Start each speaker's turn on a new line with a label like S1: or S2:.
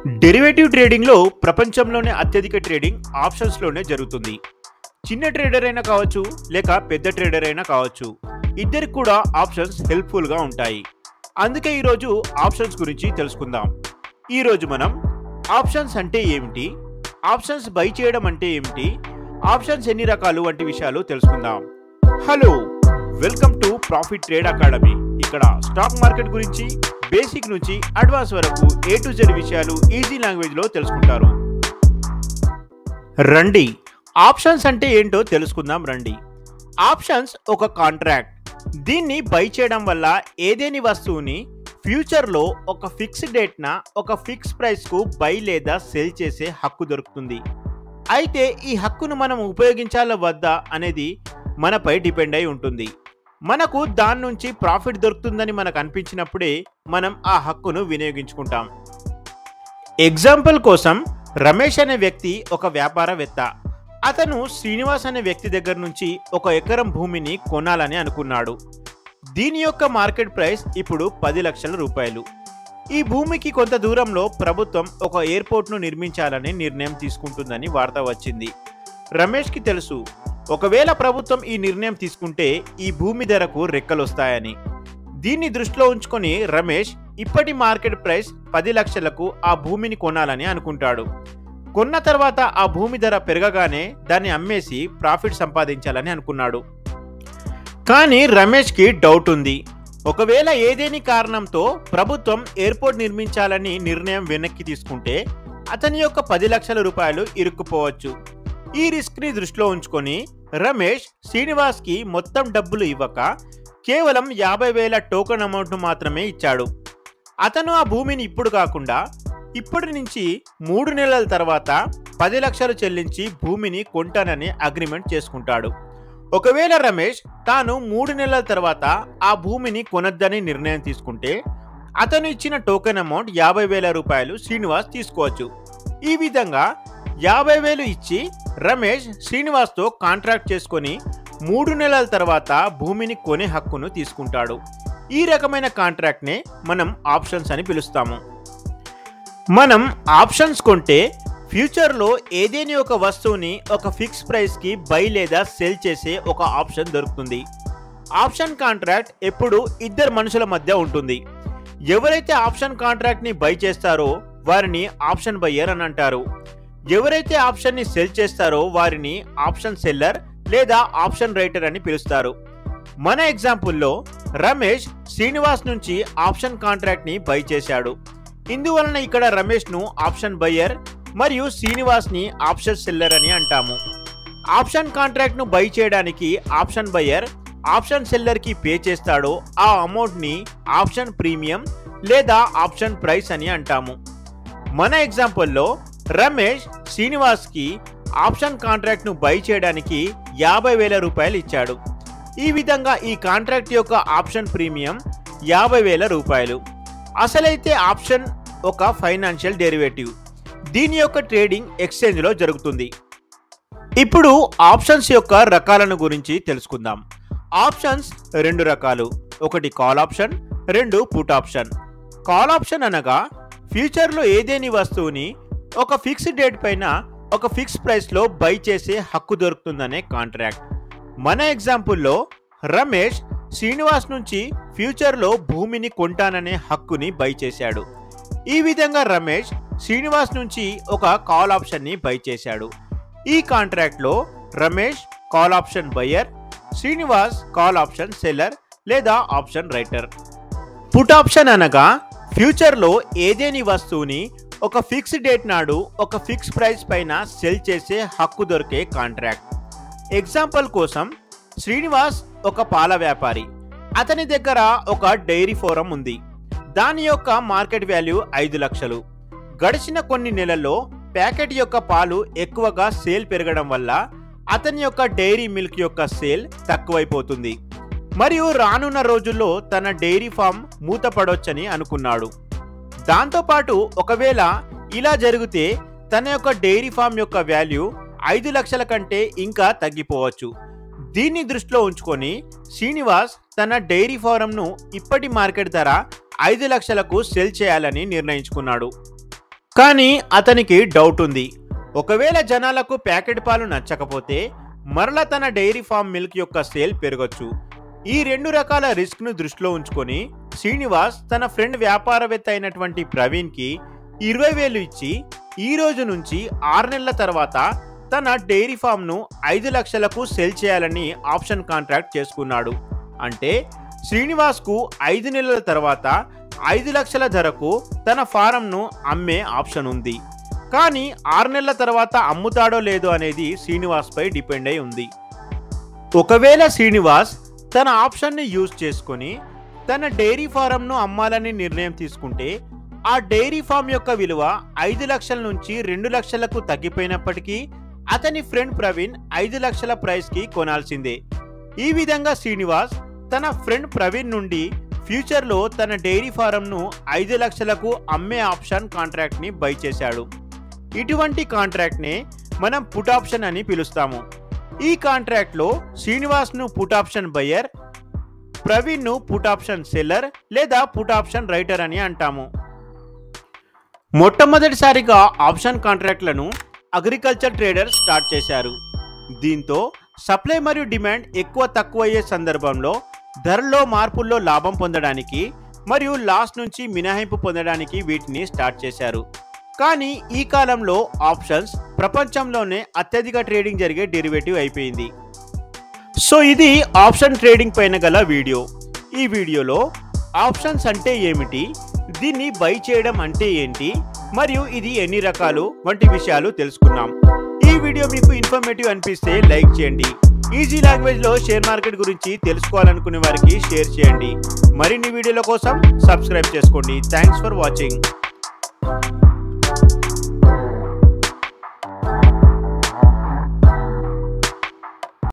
S1: Derivative ట్రేడింగ్లో ప్రపంచంలోనే అత్యధిక ట్రేడింగ్ ఆప్షన్స్లోనే జరుగుతుంది. చిన్న ట్రేడర్ అయినా కావచ్చు, లేక పెద్ద ట్రేడర్ అయినా కావచ్చు, ఇద్దరికి కూడా ఆప్షన్స్ హెల్ప్ఫుల్గా ఉంటాయి. అందుకే ఈరోజు ఆప్షన్స్ గురించి తెలుసుకుందాం. ఈరోజు మనం ఆప్షన్స్ అంటే ఏమిటి, ఆప్షన్స్ బై చేయడం అంటే ఏమిటి, ఆప్షన్స్ ఎన్ని రకాలు వంటి విషయాలు తెలుసుకుందాం. Hello, welcome to profit trade academy. ఇక్కడ స్టాక్ మార్కెట్ గురించి బేసిక్ నుంచి అడ్వాన్స్ వరకు A to Z విషయాలు ఈజీ లాంగ్వేజ్లో తెలుసుకుంటారు. రండి, ఆప్షన్స్ అంటే ఏంటో తెలుసుకుందాం. రండి, ఆప్షన్స్ ఒక కాంట్రాక్ట్. దీన్ని బై చేయడం వల్ల ఏదేని వస్తువుని ఫ్యూచర్లో ఒక ఫిక్స్డ్ డేట్న ఒక ఫిక్స్ ప్రైస్కు బై లేదా సెల్ చేసే హక్కు దొరుకుతుంది. అయితే ఈ హక్కును మనం ఉపయోగించాలా వద్దా అనేది మనపై డిపెండ్ అయి ఉంటుంది. మనకు దాని నుంచి ప్రాఫిట్ దొరుకుతుందని మనకు అనిపించినప్పుడే మనం ఆ హక్కును వినియోగించుకుంటాం. ఎగ్జాంపుల్ కోసం, రమేష్ అనే వ్యక్తి ఒక వ్యాపారవేత్త. అతను శ్రీనివాస్ అనే వ్యక్తి దగ్గర నుంచి 1 ఎకరం భూమిని కొనాలని అనుకున్నాడు. దీని యొక్క మార్కెట్ ప్రైస్ ఇప్పుడు 10 లక్షల రూపాయలు. ఈ భూమికి కొంత దూరంలో ప్రభుత్వం ఒక ఎయిర్పోర్ట్ను నిర్మించాలని నిర్ణయం తీసుకుంటుందని వార్త వచ్చింది. రమేష్కి తెలుసు, ఒకవేళ ప్రభుత్వం ఈ నిర్ణయం తీసుకుంటే ఈ భూమి ధరకు రెక్కలొస్తాయని. దీన్ని దృష్టిలో ఉంచుకొని రమేష్ ఇప్పటి మార్కెట్ ప్రైస్ 10 లక్షలకు ఆ భూమిని కొనాలని అనుకుంటాడు. కొన్న తర్వాత ఆ భూమి ధర పెరగగానే దాన్ని అమ్మేసి ప్రాఫిట్ సంపాదించాలని అనుకున్నాడు. కానీ రమేష్కి డౌట్ ఉంది. ఒకవేళ ఏదేని కారణంతో ప్రభుత్వం ఎయిర్పోర్ట్ నిర్మించాలని నిర్ణయం వెనక్కి తీసుకుంటే అతని యొక్క 10 లక్షల రూపాయలు ఇరుక్కుపోవచ్చు. ఈ రిస్క్ని దృష్టిలో ఉంచుకొని రమేష్ శ్రీనివాస్కి మొత్తం డబ్బులు ఇవ్వక కేవలం 50,000 టోకెన్ అమౌంట్ను మాత్రమే ఇచ్చాడు. అతను ఆ భూమిని ఇప్పుడు కాకుండా ఇప్పటి నుంచి 3 నెలల తర్వాత 10 లక్షలు చెల్లించి భూమిని కొంటానని అగ్రిమెంట్ చేసుకుంటాడు. ఒకవేళ రమేష్ తాను 3 నెలల తర్వాత ఆ భూమిని కొనొద్దని నిర్ణయం తీసుకుంటే అతను ఇచ్చిన టోకెన్ అమౌంట్ 50,000 రూపాయలు శ్రీనివాస్ తీసుకోవచ్చు. ఈ విధంగా 50,000 ఇచ్చి రమేష్ శ్రీనివాస్తో కాంట్రాక్ట్ చేసుకొని 3 నెలల తర్వాత భూమిని కొనే హక్కును తీసుకుంటాడు. ఈ రకమైన కాంట్రాక్ట్నే మనం ఆప్షన్స్ అని పిలుస్తాము. మనం ఆప్షన్స్ కొంటే ఫ్యూచర్లో ఏదేని ఒక వస్తువుని ఒక ఫిక్స్ ప్రైస్కి బై లేదా సెల్ చేసే ఒక ఆప్షన్ దొరుకుతుంది. ఆప్షన్ కాంట్రాక్ట్ ఎప్పుడు ఇద్దరు మనుషుల మధ్య ఉంటుంది. ఎవరైతే ఆప్షన్ కాంట్రాక్ట్ని బై చేస్తారో వారిని ఆప్షన్ బయ్యర్ అని అంటారు. ఎవరైతే ఆప్షన్ని సెల్ చేస్తారో వారిని ఆప్షన్ సెల్లర్ లేదా ఆప్షన్ రైటర్ అని పిలుస్తారు. మన ఎగ్జాంపుల్లో రమేష్ శ్రీనివాస్ నుంచి ఆప్షన్ కాంట్రాక్ట్ని బై చేశాడు. ఇందువలన ఇక్కడ రమేష్ను ఆప్షన్ బయ్యర్ మరియు శ్రీనివాస్ని ఆప్షన్ సెల్లర్ అని అంటాము. ఆప్షన్ కాంట్రాక్ట్ను బై చేయడానికి ఆప్షన్ బయ్యర్ ఆప్షన్ సెల్లర్కి పే చేస్తాడో ఆ అమౌంట్ని ఆప్షన్ ప్రీమియం లేదా ఆప్షన్ ప్రైస్ అని అంటాము. మన ఎగ్జాంపుల్లో రమేష్ శ్రీనివాస్కి ఆప్షన్ కాంట్రాక్ట్ను బై చేయడానికి 50,000 రూపాయలు ఇచ్చాడు. ఈ విధంగా ఈ కాంట్రాక్ట్ యొక్క ఆప్షన్ ప్రీమియం 50,000 రూపాయలు. అసలైతే ఆప్షన్ ఒక ఫైనాన్షియల్ డెరివేటివ్. దీని యొక్క ట్రేడింగ్ ఎక్స్చేంజ్లో జరుగుతుంది. ఇప్పుడు ఆప్షన్స్ యొక్క రకాలను గురించి తెలుసుకుందాం. ఆప్షన్స్ 2 రకాలు. ఒకటి call option, 2 put option. Call option అనగా ఫ్యూచర్లో ఏదేని వస్తువుని ఒక ఫిక్స్డ్ డేట్ పైన ఒక ఫిక్స్ ప్రైస్లో బై చేసే హక్కు దొరుకుతుందనే కాంట్రాక్ట్. మన ఎగ్జాంపుల్లో రమేష్ శ్రీనివాస్ నుంచి ఫ్యూచర్లో భూమిని కొంటాననే హక్కుని బై చేశాడు. ఈ విధంగా రమేష్ శ్రీనివాస్ నుంచి ఒక కాల్ ఆప్షన్ని బై చేశాడు. ఈ కాంట్రాక్ట్లో Ramesh call option buyer, Srinivas call option seller లేదా ఆప్షన్ రైటర్. పుట్ ఆప్షన్ అనగా ఫ్యూచర్లో ఏదేని వస్తువుని ఒక ఫిక్స్ డేట్ నాడు ఒక ఫిక్స్ ప్రైస్ పైన సెల్ చేసే హక్కు దొరికే కాంట్రాక్ట్. ఎగ్జాంపుల్ కోసం, శ్రీనివాస్ ఒక పాల వ్యాపారి. అతని దగ్గర ఒక డైరీ ఫారం ఉంది. దాని యొక్క మార్కెట్ వాల్యూ 5 లక్షలు. గడిచిన కొన్ని నెలల్లో ప్యాకెట్ యొక్క పాలు ఎక్కువగా సేల్ పెరగడం వల్ల అతని యొక్క డైరీ మిల్క్ యొక్క సేల్ తక్కువైపోతుంది మరియు రానున్న రోజుల్లో తన డైరీ ఫామ్ మూతపడొచ్చని అనుకున్నాడు. దాంతోపాటు ఒకవేళ ఇలా జరిగితే తన యొక్క డైరీ ఫామ్ యొక్క వాల్యూ 5 లక్షల కంటే ఇంకా తగ్గిపోవచ్చు. దీన్ని దృష్టిలో ఉంచుకొని శ్రీనివాస్ తన డైరీ ఫారంను ఇప్పటి మార్కెట్ ధర 5 లక్షలకు సెల్ చేయాలని నిర్ణయించుకున్నాడు. కానీ అతనికి డౌట్ ఉంది. ఒకవేళ జనాలకు ప్యాకెట్ పాలు నచ్చకపోతే మరలా తన డైరీ ఫామ్ మిల్క్ యొక్క సేల్ పెరగొచ్చు. ఈ 2 రకాల రిస్క్ ను దృష్టిలో ఉంచుకొని శ్రీనివాస్ తన ఫ్రెండ్ వ్యాపారవేత్త అయినటువంటి ప్రవీణ్ కి 20,000 ఇచ్చి ఈ రోజు నుంచి 6 నెలల తర్వాత తన డైరీ ఫామ్ ను 5 లక్షలకు సెల్ చేయాలని ఆప్షన్ కాంట్రాక్ట్ చేసుకున్నాడు. అంటే శ్రీనివాస్ కు 5 నెలల తర్వాత 5 లక్షల ధరకు తన ఫారం ను అమ్మే ఆప్షన్ ఉంది. కానీ 6 నెలల తర్వాత అమ్ముతాడో లేదో అనేది శ్రీనివాస్ పై డిపెండ్ అయి ఉంది. ఒకవేళ శ్రీనివాస్ తన ఆప్షన్ ని యూజ్ చేసుకొని తన డైరీ ఫారం ను అమ్మాలని నిర్ణయం తీసుకుంటే ఆ డైరీ ఫామ్ యొక్క విలువ 5 లక్షల నుంచి 2 లక్షలకు తగ్గిపోయినప్పటికీ అతని ఫ్రెండ్ ప్రవీణ్ 5 లక్షల ప్రైస్ కి కొనాల్సిందే. ఈ విధంగా శ్రీనివాస్ తన ఫ్రెండ్ ప్రవీణ్ నుండి ఫ్యూచర్ లో తన డైరీ ఫారం ను 5 లక్షలకు అమ్మే ఆప్షన్ కాంట్రాక్ట్ ని బై చేశాడు. ఇటువంటి కాంట్రాక్ట్ నే మనం పుట్ ఆప్షన్ అని పిలుస్తాము. ఈ కాంట్రాక్ట్ లో శ్రీనివాస్ ను పుట్ ఆప్షన్ బయ్యర్, ప్రవీణ్ ను పుట్ ఆప్షన్ సెల్లర్ లేదా పుట్ ఆప్షన్ రైటర్ అని అంటాము. మొట్టమొదటిసారిగా ఆప్షన్ కాంట్రాక్ట్లను అగ్రికల్చర్ ట్రేడర్స్ స్టార్ట్ చేశారు. దీంతో సప్లై మరియు డిమాండ్ ఎక్కువ తక్కువ అయ్యే సందర్భంలో ధరల్లో మార్పుల్లో లాభం పొందడానికి మరియు లాస్ నుంచి మినహాయింపు పొందడానికి వీటిని స్టార్ట్ చేశారు. కానీ ఈ కాలంలో ఆప్షన్స్ ప్రపంచంలోనే అత్యధిక ట్రేడింగ్ జరిగే డెరివేటివ్ అయిపోయింది. సో ఇది ఆప్షన్ ట్రేడింగ్ పైన గల వీడియో. ఈ వీడియోలో ఆప్షన్స్ అంటే ఏమిటి, దీన్ని బై చేయడం అంటే ఏంటి, మరియు ఇది ఎన్ని రకాలు వంటి విషయాలు తెలుసుకున్నాం. ఈ వీడియో మీకు ఇన్ఫర్మేటివ్ అనిపిస్తే లైక్ చేయండి. ఈజీ లాంగ్వేజ్ లో షేర్ మార్కెట్ గురించి తెలుసుకోవాలనుకునే వారికి షేర్ చేయండి. మరిన్ని వీడియోల కోసం సబ్స్క్రైబ్ చేసుకోండి. Thanks for watching.